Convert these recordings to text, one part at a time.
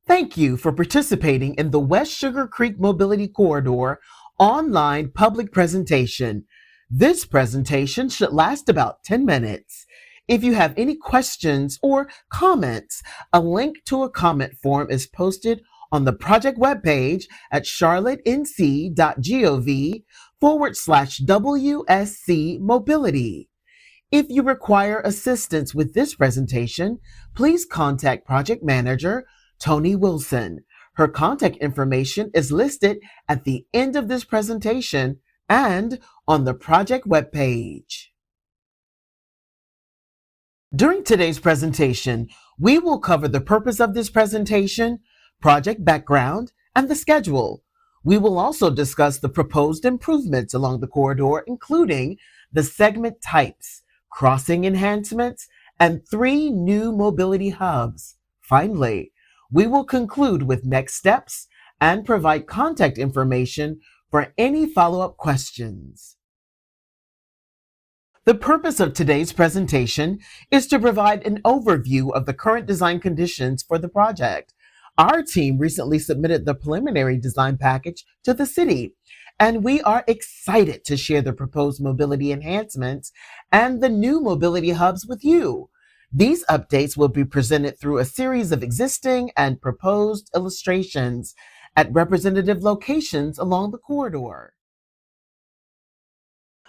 Thank you for participating in the West Sugar Creek Mobility Corridor online public presentation. This presentation should last about 10 minutes. If you have any questions or comments, a link to a comment form is posted on the project webpage at charlottενc.gov/WSC Mobility. If you require assistance with this presentation, please contact Project Manager Tony Wilson. Her contact information is listed at the end of this presentation and on the project webpage. During today's presentation, we will cover the purpose of this presentation, project background, and the schedule. We will also discuss the proposed improvements along the corridor, including the segment types, crossing enhancements, and 3 new mobility hubs. Finally, we will conclude with next steps and provide contact information for any follow-up questions. The purpose of today's presentation is to provide an overview of the current design conditions for the project. Our team recently submitted the preliminary design package to the city, and we are excited to share the proposed mobility enhancements and the new mobility hubs with you. These updates will be presented through a series of existing and proposed illustrations at representative locations along the corridor.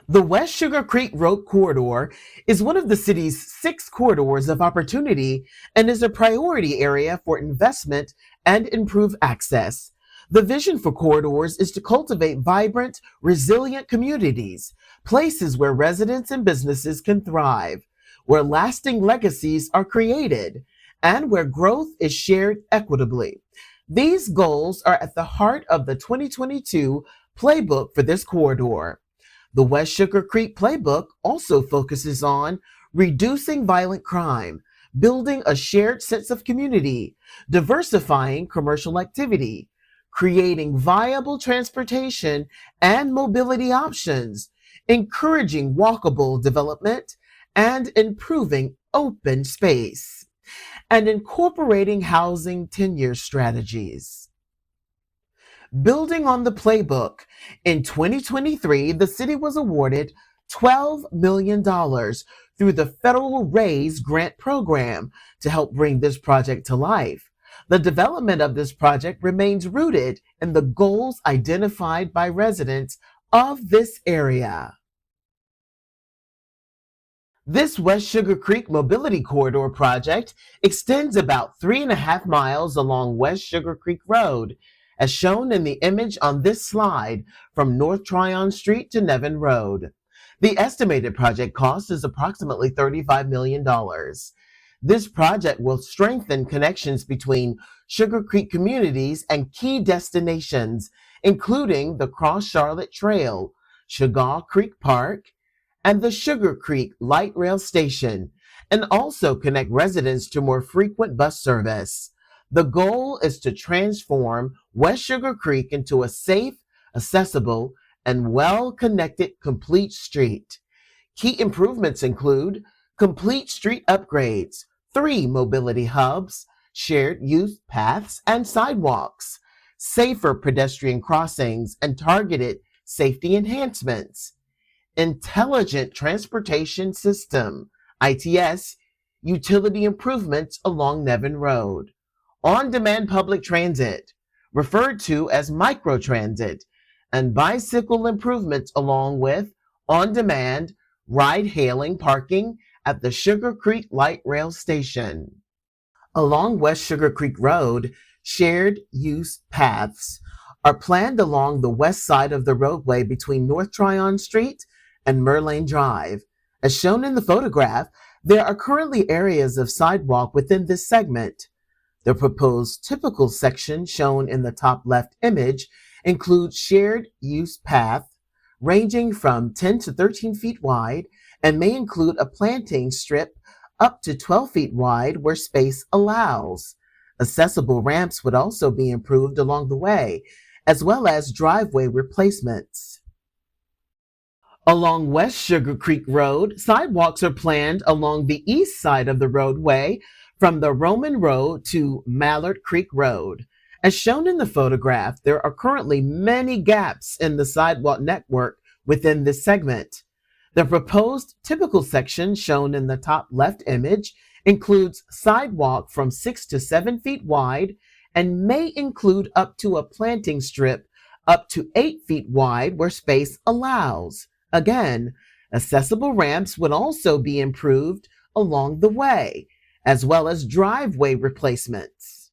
The West Sugar Creek Road Corridor is one of the city's 6 corridors of opportunity and is a priority area for investment and improved access. The vision for corridors is to cultivate vibrant, resilient communities, places where residents and businesses can thrive, where lasting legacies are created, and where growth is shared equitably. These goals are at the heart of the 2022 playbook for this corridor. The West Sugar Creek Playbook also focuses on reducing violent crime, building a shared sense of community, diversifying commercial activity, creating viable transportation and mobility options, encouraging walkable development, and improving open space, and incorporating housing tenure strategies. Building on the playbook, in 2023, the city was awarded $12 million through the Federal RAISE grant program to help bring this project to life. The development of this project remains rooted in the goals identified by residents of this area. This West Sugar Creek Mobility Corridor project extends about 3.5 miles along West Sugar Creek Road, as shown in the image on this slide from North Tryon Street to Nevin Road. The estimated project cost is approximately $35 million. This project will strengthen connections between Sugar Creek communities and key destinations, including the Cross Charlotte Trail, Chagall Creek Park, and the Sugar Creek Light Rail Station, and also connect residents to more frequent bus service. The goal is to transform West Sugar Creek into a safe, accessible, and well-connected complete street. Key improvements include complete street upgrades, 3 mobility hubs, shared use paths and sidewalks, safer pedestrian crossings and targeted safety enhancements, intelligent transportation system, ITS, utility improvements along Nevin Road, on-demand public transit, referred to as microtransit, and bicycle improvements along with on-demand ride-hailing parking at the Sugar Creek Light Rail Station. Along West Sugar Creek Road, shared use paths are planned along the west side of the roadway between North Tryon Street and Merlane Drive. As shown in the photograph, there are currently areas of sidewalk within this segment. The proposed typical section shown in the top left image includes shared use path ranging from 10 to 13 feet wide and may include a planting strip up to 12 feet wide where space allows. Accessible ramps would also be improved along the way, as well as driveway replacements. Along West Sugar Creek Road, sidewalks are planned along the east side of the roadway from the Roman Road to Mallard Creek Road. As shown in the photograph, there are currently many gaps in the sidewalk network within this segment. The proposed typical section shown in the top left image includes sidewalk from 6 to 7 feet wide and may include up to a planting strip up to 8 feet wide where space allows. Again, accessible ramps would also be improved along the way, as well as driveway replacements.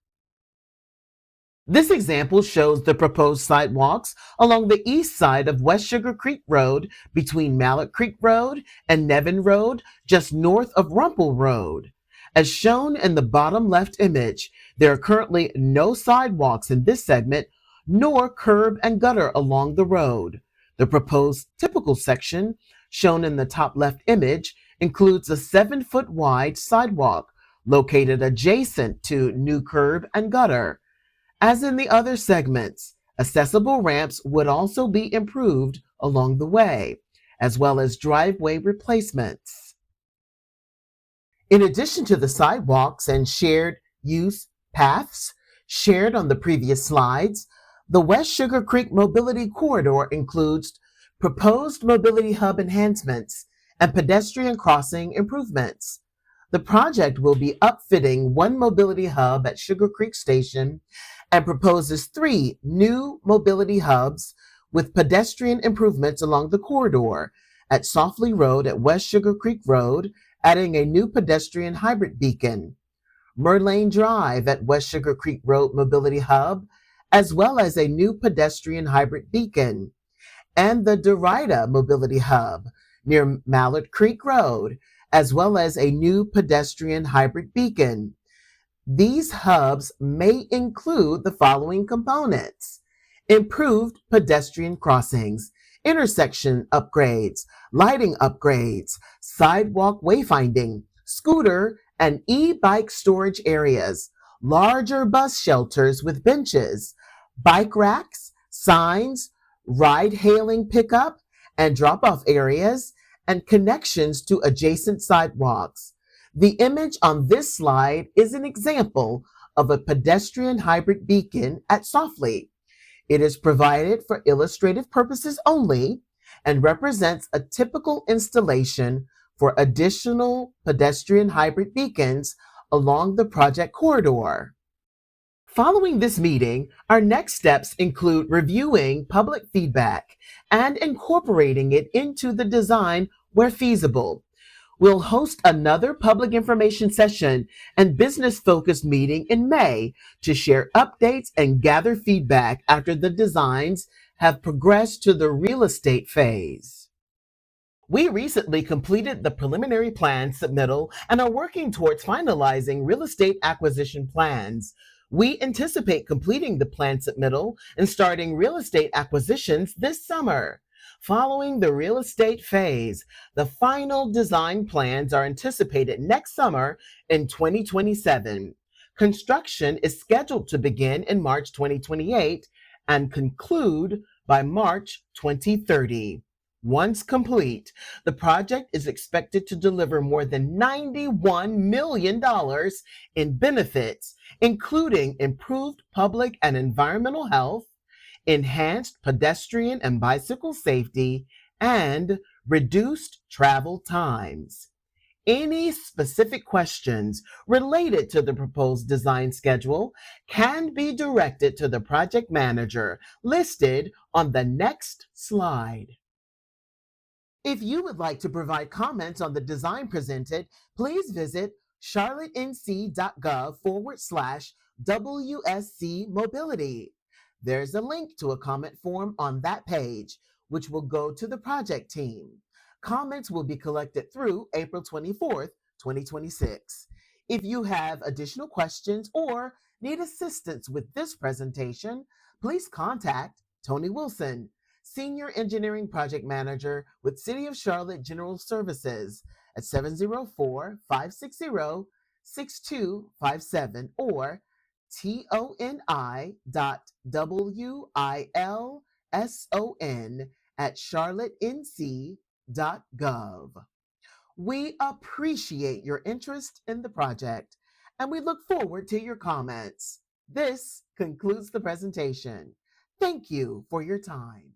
This example shows the proposed sidewalks along the east side of West Sugar Creek Road between Mallard Creek Road and Nevin Road, just north of Rumpel Road. As shown in the bottom left image, there are currently no sidewalks in this segment, nor curb and gutter along the road. The proposed typical section, shown in the top left image, includes a 7-foot wide sidewalk located adjacent to new curb and gutter. As in the other segments, accessible ramps would also be improved along the way, as well as driveway replacements. In addition to the sidewalks and shared use paths shared on the previous slides, the West Sugar Creek Mobility Corridor includes proposed mobility hub enhancements and pedestrian crossing improvements. The project will be upfitting one mobility hub at Sugar Creek Station and proposes 3 new mobility hubs with pedestrian improvements along the corridor at Softly Road at West Sugar Creek Road, adding a new pedestrian hybrid beacon, Merlane Drive at West Sugar Creek Road Mobility Hub, as well as a new pedestrian hybrid beacon, and the Derrida Mobility Hub near Mallard Creek Road, as well as a new pedestrian hybrid beacon. These hubs may include the following components: improved pedestrian crossings, intersection upgrades, lighting upgrades, sidewalk wayfinding, scooter and e-bike storage areas, larger bus shelters with benches, bike racks, signs, ride-hailing pickup and drop-off areas, and connections to adjacent sidewalks. The image on this slide is an example of a pedestrian hybrid beacon at Softly. It is provided for illustrative purposes only and represents a typical installation for additional pedestrian hybrid beacons along the project corridor. Following this meeting, our next steps include reviewing public feedback and incorporating it into the design where feasible. We'll host another public information session and business-focused meeting in May to share updates and gather feedback after the designs have progressed to the real estate phase. We recently completed the preliminary plan submittal and are working towards finalizing real estate acquisition plans. We anticipate completing the plan submittal and starting real estate acquisitions this summer. Following the real estate phase, the final design plans are anticipated next summer in 2027. Construction is scheduled to begin in March 2028 and conclude by March 2030. Once complete, the project is expected to deliver more than $91 million in benefits, including improved public and environmental health, enhanced pedestrian and bicycle safety, and reduced travel times. Any specific questions related to the proposed design schedule can be directed to the project manager listed on the next slide. If you would like to provide comments on the design presented, please visit charlottenc.gov/WSC Mobility. There's a link to a comment form on that page, which will go to the project team. Comments will be collected through April 24th, 2026. If you have additional questions or need assistance with this presentation, please contact Tony Wilson, Senior Engineering Project Manager with City of Charlotte General Services at 704-560-6257 or toni.wilson@charlottenc.gov. We appreciate your interest in the project and we look forward to your comments. This concludes the presentation. Thank you for your time.